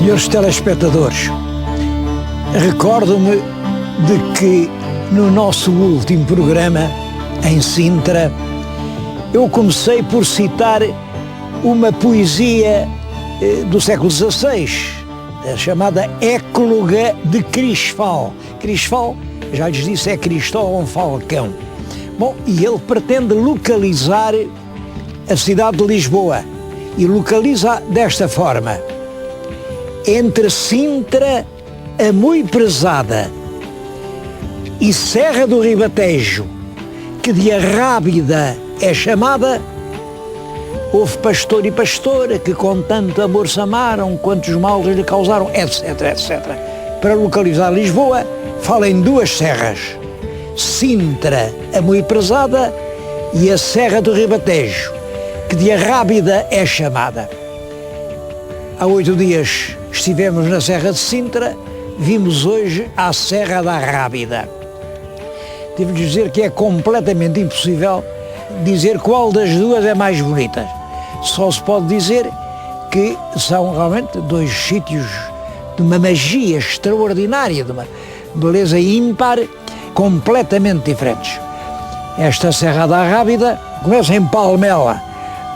Senhores telespectadores, recordo-me de que no nosso último programa, em Sintra, eu comecei por citar uma poesia do século XVI, a chamada Écloga de Crisfal. Crisfal, já lhes disse, é Cristóvão Falcão. Bom, e ele pretende localizar a cidade de Lisboa e localiza desta forma: entre Sintra, a Muito Prezada, e Serra do Ribatejo, que de Arrábida é chamada, houve pastor e pastora que com tanto amor se amaram, quantos males lhe causaram, etc, etc. Para localizar Lisboa, fala em duas serras: Sintra, a Muito Prezada, e a Serra do Ribatejo, que de Arrábida é chamada. Há 8 dias estivemos na Serra de Sintra, vimos hoje a Serra da Arrábida. Devo dizer que é completamente impossível dizer qual das duas é mais bonita. Só se pode dizer que são realmente dois sítios de uma magia extraordinária, de uma beleza ímpar, completamente diferentes. Esta Serra da Arrábida começa em Palmela,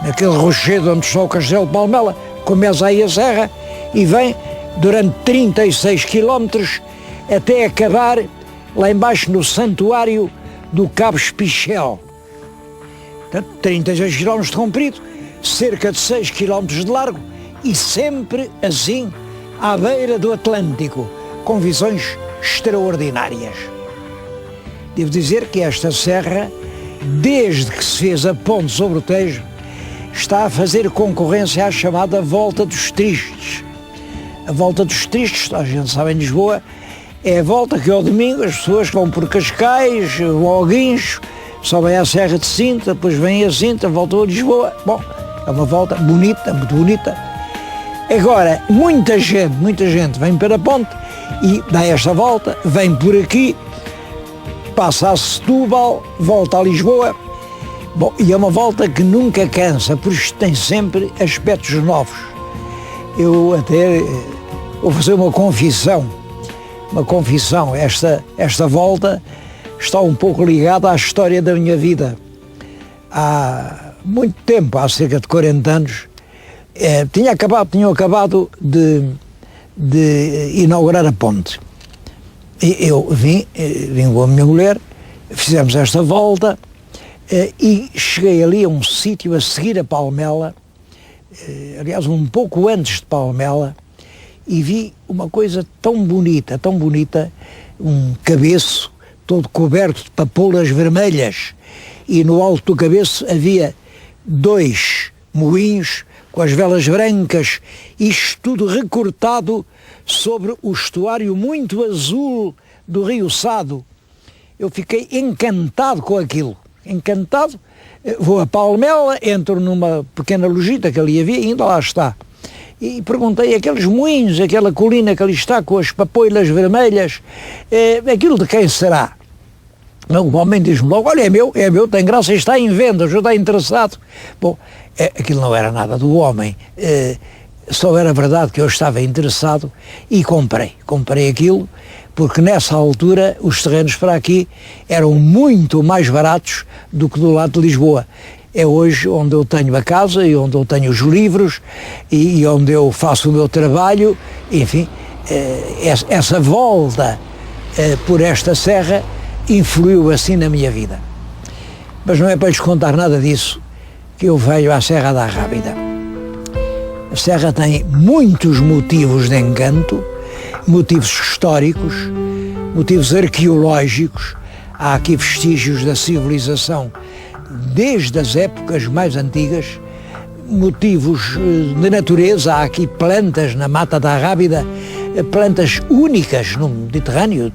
naquele rochedo onde está o Castelo de Palmela, começa aí a serra e vem durante 36 quilómetros até acabar lá embaixo no santuário do Cabo Espichel. Portanto, 36 quilómetros de comprido, cerca de 6 quilómetros de largo e sempre assim à beira do Atlântico, com visões extraordinárias. Devo dizer que esta serra, desde que se fez a ponte sobre o Tejo, está a fazer concorrência à chamada Volta dos Tristes. A Volta dos Tristes, a gente sabe, em Lisboa, é a volta que ao domingo as pessoas vão por Cascais, vão ao Guincho, sobem à Serra de Sintra, depois vêm a Sintra, voltam a Lisboa. Bom, é uma volta bonita, muito bonita. Agora, muita gente vem para a ponte e dá esta volta, vem por aqui, passa a Setúbal, volta a Lisboa. Bom, e é uma volta que nunca cansa, por isto tem sempre aspectos novos. Eu até vou fazer uma confissão, esta volta está um pouco ligada à história da minha vida. Há muito tempo, há cerca de 40 anos, tinham acabado de inaugurar a ponte. E eu vim com a minha mulher, fizemos esta volta, e cheguei ali a um sítio a seguir a Palmela, aliás um pouco antes de Palmela, e vi uma coisa tão bonita, um cabeço todo coberto de papoulas vermelhas, e no alto do cabeço havia 2 moinhos com as velas brancas, isto tudo recortado sobre o estuário muito azul do Rio Sado. Eu fiquei encantado com aquilo. Encantado, vou a Palmela, entro numa pequena lojita que ali havia, ainda lá está, e perguntei: aqueles moinhos, aquela colina que ali está com as papoilas vermelhas, aquilo de quem será? O homem diz-me logo: olha, é meu, tem graça, está em venda, já está interessado. Bom, aquilo não era nada do homem, só era verdade que eu estava interessado e comprei aquilo, porque nessa altura os terrenos para aqui eram muito mais baratos do que do lado de Lisboa. É hoje onde eu tenho a casa e onde eu tenho os livros e onde eu faço o meu trabalho, enfim, essa volta por esta serra influiu assim na minha vida. Mas não é para lhes contar nada disso que eu venho à Serra da Arrábida. A serra tem muitos motivos de encanto, motivos históricos, motivos arqueológicos. Há aqui vestígios da civilização desde as épocas mais antigas, motivos de natureza. Há aqui plantas na Mata da Arrábida, plantas únicas no Mediterrâneo.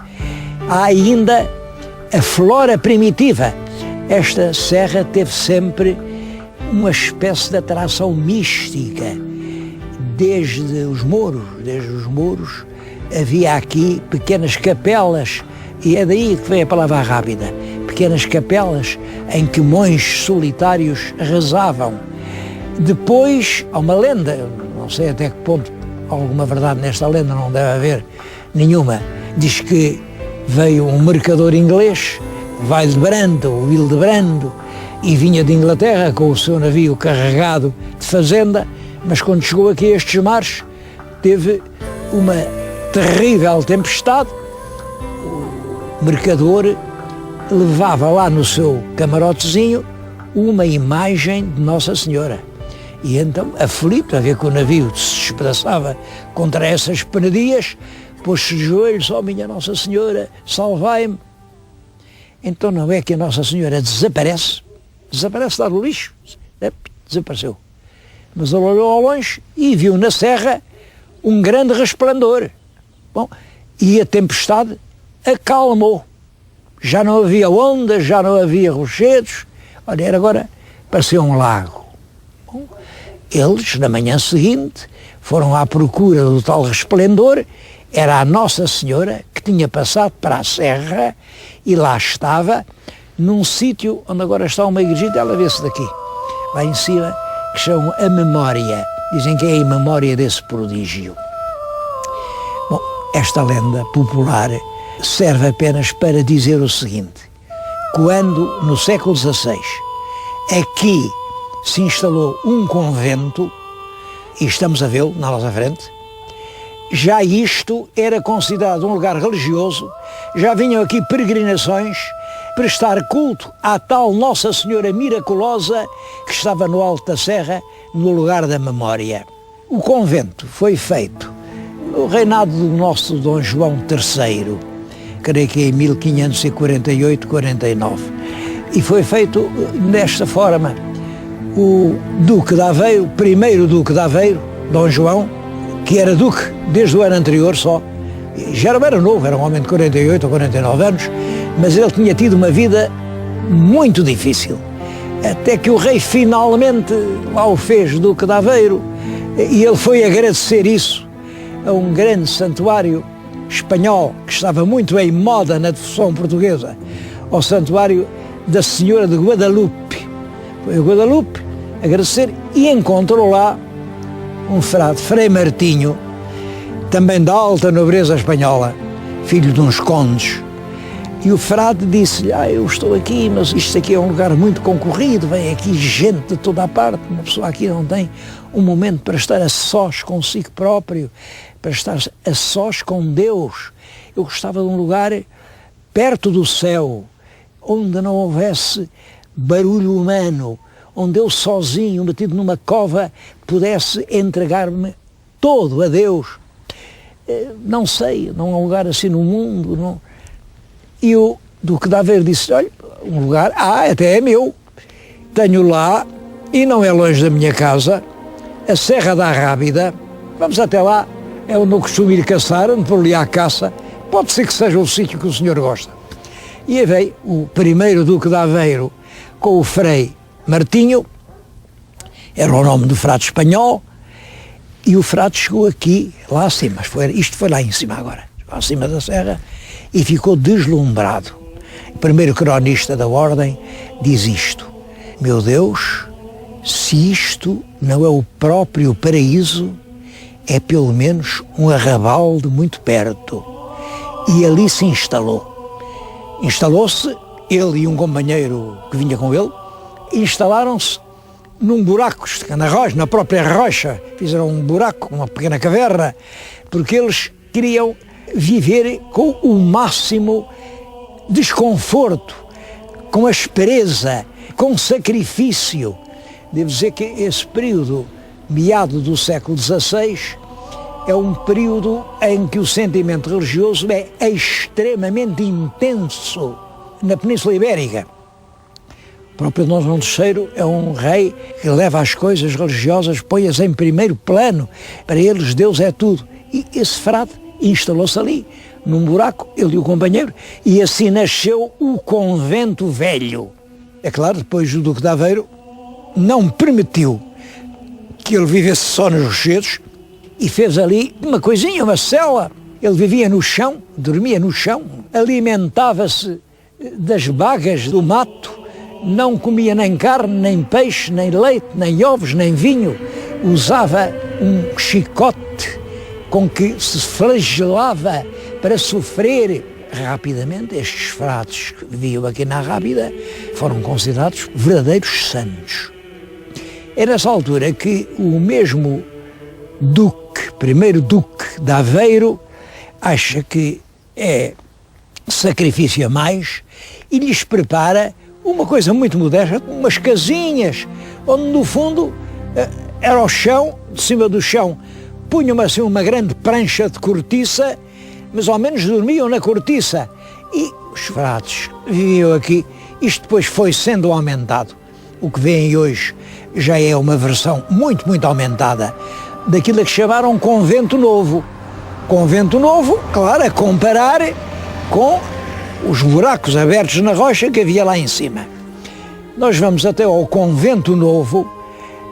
Há ainda a flora primitiva. Esta serra teve sempre uma espécie de atração mística. Desde os mouros havia aqui pequenas capelas, e é daí que vem a palavra Arrábida, pequenas capelas em que monges solitários rezavam. Depois há uma lenda, não sei até que ponto alguma verdade nesta lenda, não deve haver nenhuma. Diz que veio um mercador inglês, Hildebrando, e vinha de Inglaterra com o seu navio carregado de fazenda, mas quando chegou aqui a estes mares, teve uma terrível tempestade. O mercador levava lá no seu camarotezinho uma imagem de Nossa Senhora. E então, aflito a ver que o navio se despedaçava contra essas penedias, pôs-se de joelhos: ó minha Nossa Senhora, salvai-me. Então não é que a Nossa Senhora desaparece lá do lixo, desapareceu. Mas ele olhou ao longe e viu na serra um grande resplendor. Bom, e a tempestade acalmou. Já não havia ondas, já não havia rochedos. Olha, agora parecia um lago. Bom, eles, na manhã seguinte, foram à procura do tal resplendor. Era a Nossa Senhora que tinha passado para a serra e lá estava, num sítio onde agora está uma igrejita, ela vê-se daqui, lá em cima, que chamam a Memória. Dizem que é em memória desse prodígio. Bom, esta lenda popular serve apenas para dizer o seguinte: quando, no século XVI, aqui se instalou um convento, e estamos a vê-lo na nossa frente, já isto era considerado um lugar religioso, já vinham aqui peregrinações prestar culto à tal Nossa Senhora Miraculosa que estava no alto da serra, no lugar da Memória. O convento foi feito no reinado do nosso Dom João III, creio que em 1548-49, e foi feito desta forma. O Duque de Aveiro, o primeiro Duque de Aveiro, Dom João, que era Duque desde o ano anterior só, já não era novo, era um homem de 48 ou 49 anos, mas ele tinha tido uma vida muito difícil, até que o rei finalmente lá o fez Duque de Aveiro, e ele foi agradecer isso a um grande santuário espanhol que estava muito em moda na devoção portuguesa, ao santuário da Senhora de Guadalupe. Foi a Guadalupe agradecer e encontrou lá um frade, Frei Martinho, também da alta nobreza espanhola, filho de uns condes. E o frade disse-lhe: eu estou aqui, mas isto aqui é um lugar muito concorrido, vem aqui gente de toda a parte, uma pessoa aqui não tem um momento para estar a sós consigo próprio, para estar a sós com Deus. Eu gostava de um lugar perto do céu, onde não houvesse barulho humano, onde eu sozinho, metido numa cova, pudesse entregar-me todo a Deus. Não sei, não há um lugar assim no mundo. Não. E o Duque de Aveiro disse: olha, um lugar, até é meu, tenho lá, e não é longe da minha casa, a Serra da Rábida, vamos até lá, é onde eu costumo ir caçar, ando por ali à caça, pode ser que seja o sítio que o senhor gosta. E aí veio o primeiro Duque de Aveiro com o Frei Martinho, era o nome do frade espanhol, e o frade chegou aqui, lá acima, isto foi lá em cima agora, lá acima da serra, e ficou deslumbrado. O primeiro cronista da ordem diz isto: meu Deus, se isto não é o próprio paraíso, é pelo menos um arrabal de muito perto. E ali se instalou. Instalou-se, ele e um companheiro que vinha com ele, instalaram-se num buraco, na própria rocha, fizeram um buraco, uma pequena caverna, porque eles queriam viver com o máximo desconforto, com aspereza, com sacrifício. Devo dizer que esse período, meado do século XVI, é um período em que o sentimento religioso é extremamente intenso na Península Ibérica. O próprio Dom João III é um rei que leva as coisas religiosas, põe-as em primeiro plano. Para eles Deus é tudo. E esse frade instalou-se ali, num buraco, ele e o companheiro, e assim nasceu o Convento Velho. É claro, depois o Duque de Aveiro não permitiu que ele vivesse só nos rochedos e fez ali uma coisinha, uma cela. Ele vivia no chão, dormia no chão, alimentava-se das bagas do mato, não comia nem carne, nem peixe, nem leite, nem ovos, nem vinho. Usava um chicote com que se flagelava para sofrer rapidamente, estes frades que viviam aqui na Rábida foram considerados verdadeiros santos. É nessa altura que o mesmo duque, primeiro duque de Aveiro, acha que é sacrifício a mais e lhes prepara uma coisa muito modesta, umas casinhas, onde no fundo era o chão, de cima do chão punham assim uma grande prancha de cortiça, mas ao menos dormiam na cortiça. E os frades viviam aqui. Isto depois foi sendo aumentado. O que veem hoje já é uma versão muito, muito aumentada daquilo que chamaram Convento Novo. Convento Novo, claro, a comparar com os buracos abertos na rocha que havia lá em cima. Nós vamos até ao Convento Novo,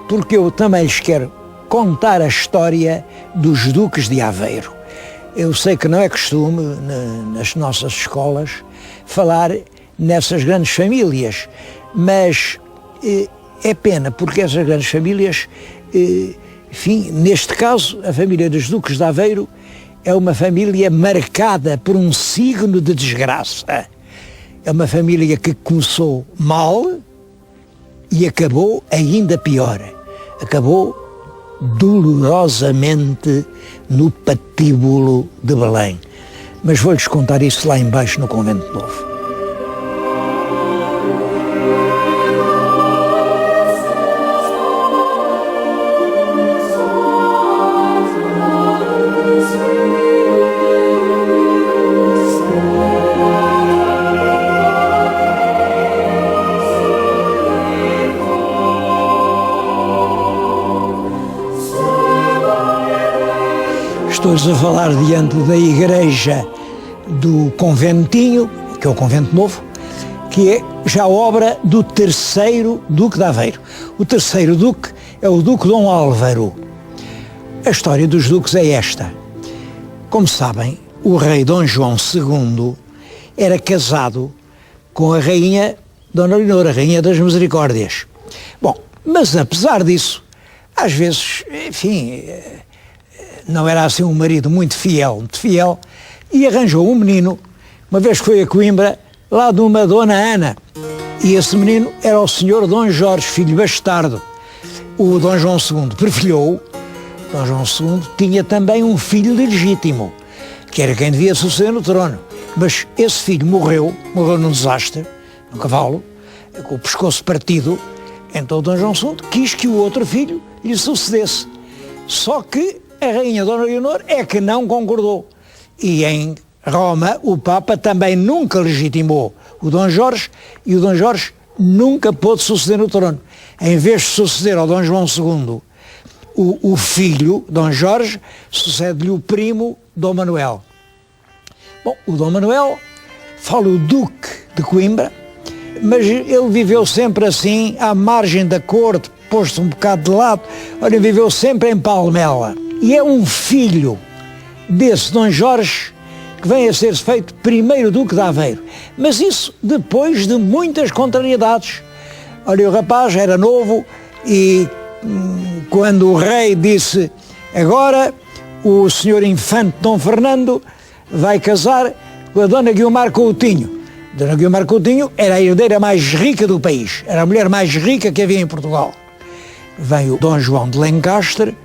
porque eu também lhes quero contar a história dos duques de Aveiro. Eu sei que não é costume, nas nossas escolas, falar nessas grandes famílias, mas é pena, porque essas grandes famílias, enfim, neste caso, a família dos duques de Aveiro é uma família marcada por um signo de desgraça. É uma família que começou mal e acabou ainda pior. Acabou dolorosamente no patíbulo de Belém. Mas vou-lhes contar isso lá embaixo no Convento Novo. Estou-lhes a falar diante da igreja do Conventinho, que é o Convento Novo, que é já obra do terceiro Duque de Aveiro. O terceiro Duque é o Duque Dom Álvaro. A história dos duques é esta. Como sabem, o rei Dom João II era casado com a rainha Dona Leonor, a rainha das Misericórdias. Bom, mas apesar disso, às vezes, enfim, não era assim um marido muito fiel, e arranjou um menino, uma vez que foi a Coimbra, lá de uma Dona Ana. E esse menino era o senhor Dom Jorge, filho bastardo. O Dom João II perfilhou. Dom João II tinha também um filho legítimo, que era quem devia suceder no trono. Mas esse filho morreu num desastre, num cavalo, com o pescoço partido. Então Dom João II quis que o outro filho lhe sucedesse. Só que a rainha Dona Leonor é que não concordou. E em Roma o Papa também nunca legitimou o Dom Jorge, e o Dom Jorge nunca pôde suceder no trono. Em vez de suceder ao Dom João II, o filho, Dom Jorge, sucede-lhe o primo, Dom Manuel. Bom, o Dom Manuel fala o Duque de Coimbra, mas ele viveu sempre assim, à margem da corte, posto um bocado de lado. Olha, viveu sempre em Palmela. E é um filho desse Dom Jorge que vem a ser feito primeiro Duque de Aveiro. Mas isso depois de muitas contrariedades. Olha, o rapaz era novo e quando o rei disse: agora o senhor infante Dom Fernando vai casar com a Dona Guiomar Coutinho. Dona Guiomar Coutinho era a herdeira mais rica do país, era a mulher mais rica que havia em Portugal. Vem o Dom João de Lencastre,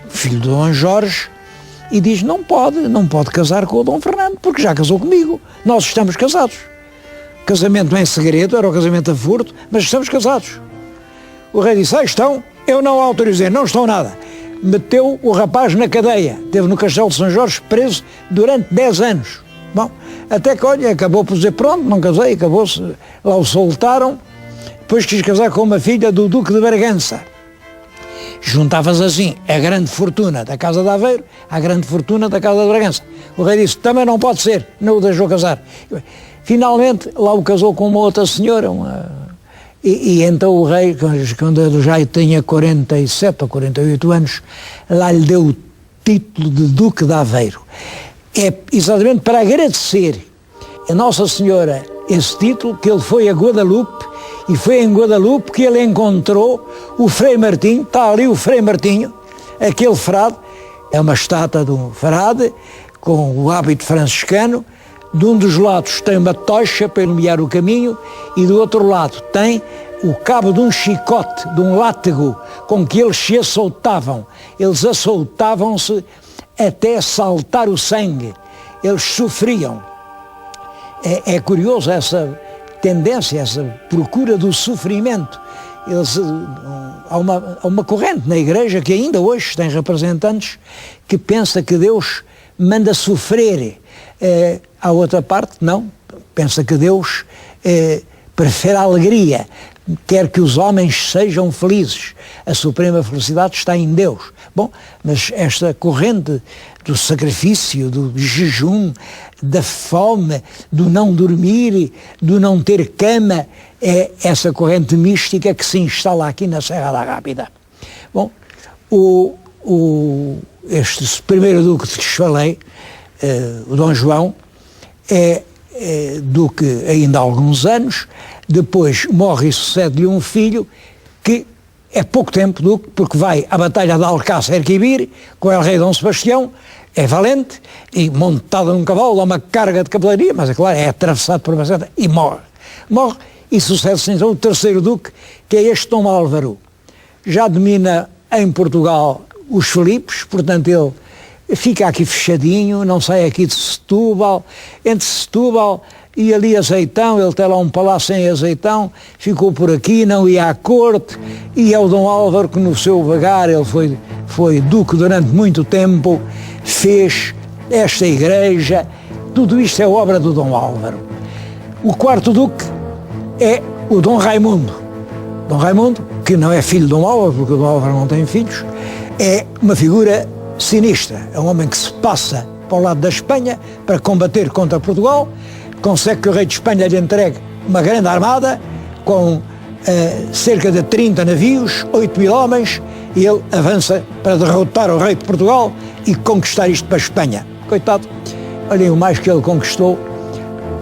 filho de Dom Jorge, e diz: não pode casar com o Dom Fernando, porque já casou comigo, nós estamos casados. Casamento em segredo, era o casamento a furto, mas estamos casados. O rei disse: estão, eu não autorizei, não estão nada. Meteu o rapaz na cadeia, esteve no Castelo de São Jorge preso durante 10 anos. Bom, até que, olha, acabou por dizer: pronto, não casei, acabou-se, lá o soltaram, depois quis casar com uma filha do Duque de Bragança. Juntavas assim a grande fortuna da Casa de Aveiro à grande fortuna da Casa de Bragança. O rei disse: também não pode ser, não o deixou casar. Finalmente, lá o casou com uma outra senhora, e então o rei, quando ele já tinha 47 ou 48 anos, lá lhe deu o título de Duque de Aveiro. É exatamente para agradecer a Nossa Senhora esse título, que ele foi a Guadalupe, e foi em Guadalupe que ele encontrou o Frei Martinho. Está ali o Frei Martinho, aquele frade É uma estátua de um frade com o hábito franciscano. De um dos lados tem uma tocha para iluminar o caminho e do outro lado tem o cabo de um chicote, de um látego, com que eles se assoltavam. Eles assoltavam-se até saltar o sangue. Eles sofriam. É curioso essa tendência, essa procura do sofrimento. Há uma corrente na Igreja que ainda hoje tem representantes que pensa que Deus manda sofrer. A outra parte, não. Pensa que Deus prefere a alegria, quer que os homens sejam felizes. A suprema felicidade está em Deus. Bom, mas esta corrente do sacrifício, do jejum, da fome, do não dormir, do não ter cama, é essa corrente mística que se instala aqui na Serra da Rábida. Bom, este primeiro duque que lhes falei, o Dom João, é duque ainda há alguns anos, depois morre e sucede-lhe um filho que é pouco tempo duque, porque vai à batalha de Alcácer Quibir com o rei Dom Sebastião, é valente e montado num cavalo, dá uma carga de cavalaria, mas é claro, é atravessado por uma seta e morre. Morre e sucede-se então o terceiro duque, que é este Dom Álvaro. Já domina em Portugal os Filipes, portanto ele fica aqui fechadinho, não sai aqui de Setúbal, entre Setúbal e ali Azeitão, ele tem lá um palácio em Azeitão, ficou por aqui, não ia à corte, e é o Dom Álvaro que no seu vagar, ele foi duque durante muito tempo, fez esta igreja, tudo isto é obra do Dom Álvaro. O quarto duque é o Dom Raimundo. Dom Raimundo, que não é filho de Dom Álvaro, porque o Dom Álvaro não tem filhos, é uma figura sinistra, é um homem que se passa para o lado da Espanha para combater contra Portugal, consegue que o rei de Espanha lhe entregue uma grande armada com cerca de 30 navios, 8.000 homens, e ele avança para derrotar o rei de Portugal e conquistar isto para a Espanha. Coitado, olhem, o mais que ele conquistou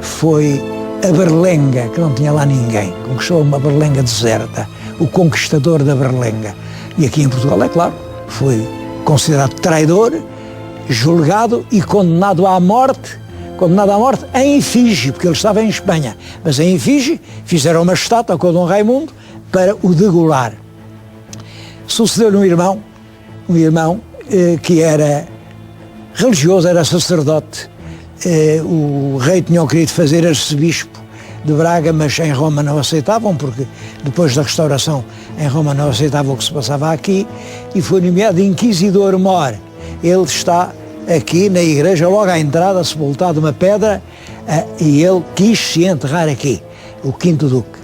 foi a Berlenga, que não tinha lá ninguém. Conquistou uma Berlenga deserta, o conquistador da Berlenga. E aqui em Portugal, é claro, foi considerado traidor, julgado e condenado à morte em efígie, porque ele estava em Espanha. Mas em efígie fizeram uma estátua com o Dom Raimundo para o degolar. Sucedeu-lhe um irmão que era religioso, era sacerdote. O rei tinha querido fazer arcebispo de Braga, mas em Roma não aceitavam, porque depois da restauração em Roma não aceitavam o que se passava aqui, e foi nomeado inquisidor mor. Ele está aqui na igreja, logo à entrada, sepultado uma pedra, e ele quis se enterrar aqui, o quinto duque.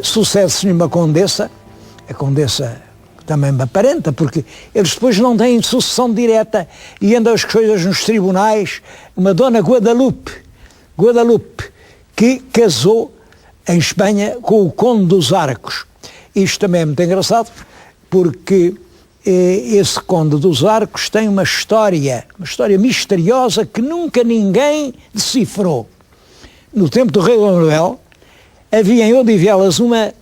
Sucede-se uma condessa, a condessa também me aparenta, porque eles depois não têm sucessão direta e andam as coisas nos tribunais. Uma dona Guadalupe, que casou em Espanha com o conde dos Arcos. Isto também é muito engraçado, porque esse conde dos Arcos tem uma história misteriosa que nunca ninguém decifrou. No tempo do rei Dom Manuel, havia em Odivelas uma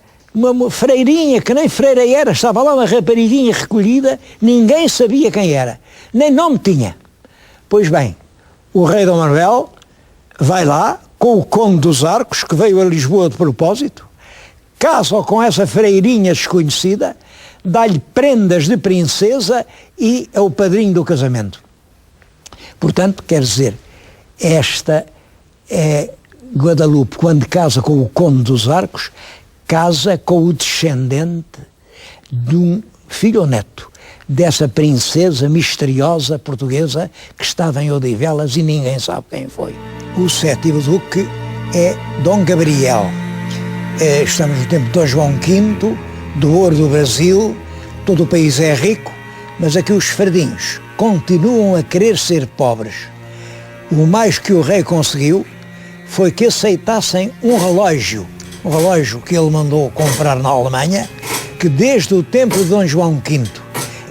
freirinha, que nem freira era, estava lá uma rapariguinha recolhida, ninguém sabia quem era, nem nome tinha. Pois bem, o rei Dom Manuel vai lá com o conde dos Arcos, que veio a Lisboa de propósito, casa com essa freirinha desconhecida, dá-lhe prendas de princesa e é o padrinho do casamento. Portanto, quer dizer, esta é Guadalupe, quando casa com o conde dos Arcos, casa com o descendente de um filho ou neto dessa princesa misteriosa portuguesa que estava em Odivelas e ninguém sabe quem foi. O sétimo duque é Dom Gabriel. Estamos no tempo de Dom João V, do ouro do Brasil, todo o país é rico, mas aqui os fardinhos continuam a querer ser pobres. O mais que o rei conseguiu foi que aceitassem um relógio que ele mandou comprar na Alemanha, que desde o tempo de Dom João V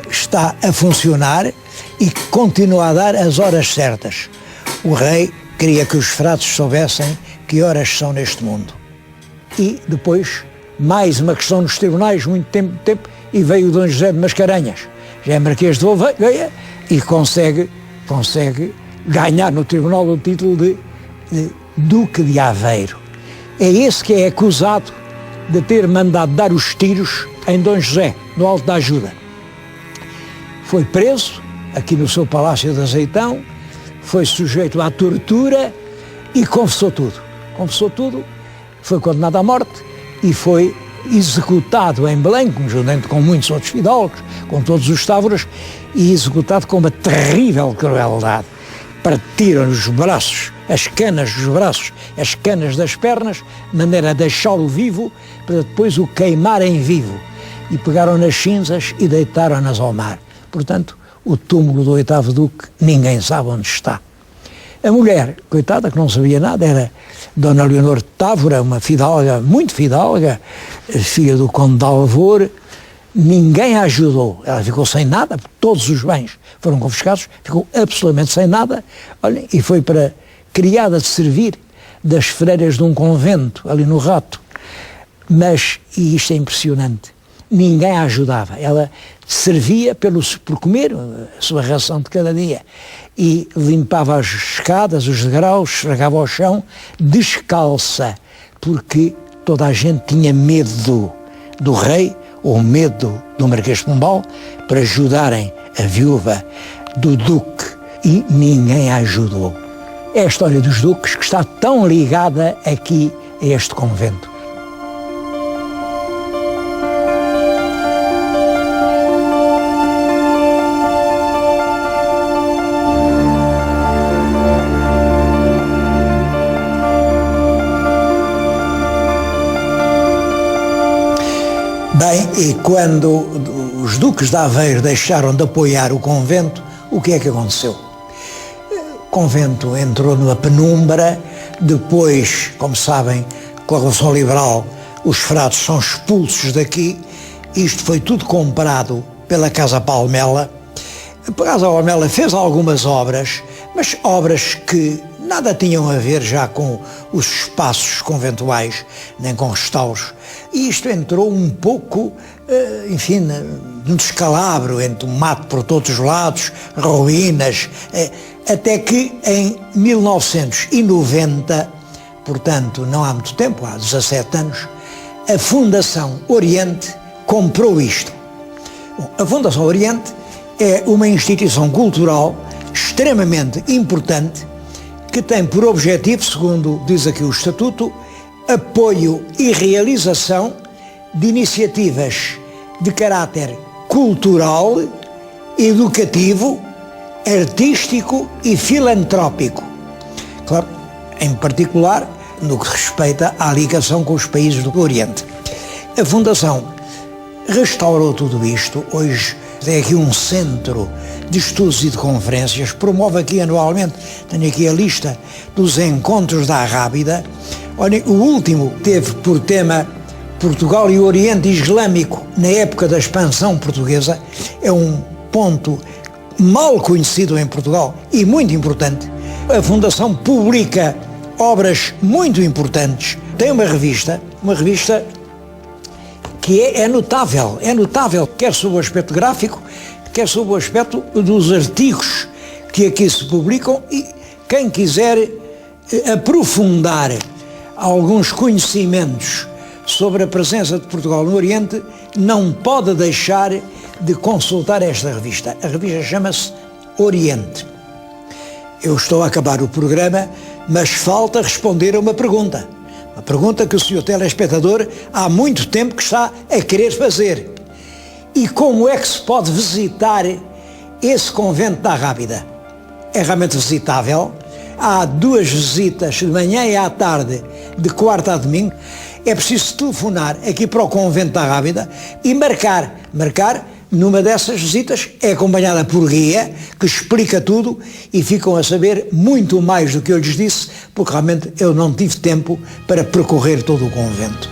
está a funcionar e continua a dar as horas certas. O rei queria que os frades soubessem que horas são neste mundo. E depois, mais uma questão nos tribunais, muito tempo, e veio o Dom José de Mascarenhas, já é Marquês de Gouveia, e consegue ganhar no tribunal o título de Duque de Aveiro. É esse que é acusado de ter mandado dar os tiros em Dom José, no Alto da Ajuda. Foi preso aqui no seu Palácio de Azeitão, foi sujeito à tortura e confessou tudo. Confessou tudo, foi condenado à morte e foi executado em Belém, juntamente com muitos outros fidalgos, com todos os távoras, e executado com uma terrível crueldade. Partiram os braços, as canas dos braços, as canas das pernas, de maneira a deixá-lo vivo, para depois o queimarem vivo. E pegaram nas cinzas e deitaram-nas ao mar. Portanto, o túmulo do 8º Duque, ninguém sabe onde está. A mulher, coitada, que não sabia nada, era Dona Leonor de Távora, uma fidalga, muito fidalga, filha do Conde de Alvor. Ninguém a ajudou, ela ficou sem nada, todos os bens foram confiscados, ficou absolutamente sem nada, olha, e foi para criada de servir das freiras de um convento, ali no Rato. Mas, e isto é impressionante, ninguém a ajudava, ela servia por comer a sua ração de cada dia e limpava as escadas, os degraus, esfregava o chão, descalça, porque toda a gente tinha medo do rei, ou medo do Marquês de Pombal, para ajudarem a viúva do Duque, e ninguém a ajudou. É a história dos duques que está tão ligada aqui a este convento. Bem, e quando os duques de Aveiro deixaram de apoiar o convento, o que é que aconteceu? O convento entrou numa penumbra, depois, como sabem, com a Revolução Liberal, os frades são expulsos daqui, isto foi tudo comprado pela Casa Palmela. A Casa Palmela fez algumas obras, mas obras que nada tinham a ver já com os espaços conventuais, nem com restauros. E isto entrou um pouco, enfim, num descalabro, entre o mato por todos os lados, ruínas, até que em 1990, portanto não há muito tempo, há 17 anos, a Fundação Oriente comprou isto. Bom, a Fundação Oriente é uma instituição cultural extremamente importante que tem por objetivo, segundo diz aqui o Estatuto, apoio e realização de iniciativas de caráter cultural, educativo, artístico e filantrópico. Claro, em particular, no que respeita à ligação com os países do Oriente. A Fundação restaurou tudo isto, hoje é aqui um centro de estudos e de conferências, promove aqui anualmente, tenho aqui a lista dos encontros da Arrábida. Olha, o último teve por tema Portugal e o Oriente Islâmico na época da expansão portuguesa, é um ponto mal conhecido em Portugal e muito importante. A Fundação publica obras muito importantes, tem uma revista que é notável, quer sob o aspecto gráfico, quer sob o aspecto dos artigos que aqui se publicam, e quem quiser aprofundar alguns conhecimentos sobre a presença de Portugal no Oriente, não pode deixar de consultar esta revista. A revista chama-se Oriente. Eu estou a acabar o programa, mas falta responder a uma pergunta que o senhor telespectador há muito tempo que está a querer fazer. E como é que se pode visitar esse convento da Arrábida? É realmente visitável. Há 2 visitas de manhã e à tarde, de quarta a domingo. É preciso telefonar aqui para o convento da Arrábida e marcar. Numa dessas visitas é acompanhada por guia, que explica tudo, e ficam a saber muito mais do que eu lhes disse, porque realmente eu não tive tempo para percorrer todo o convento.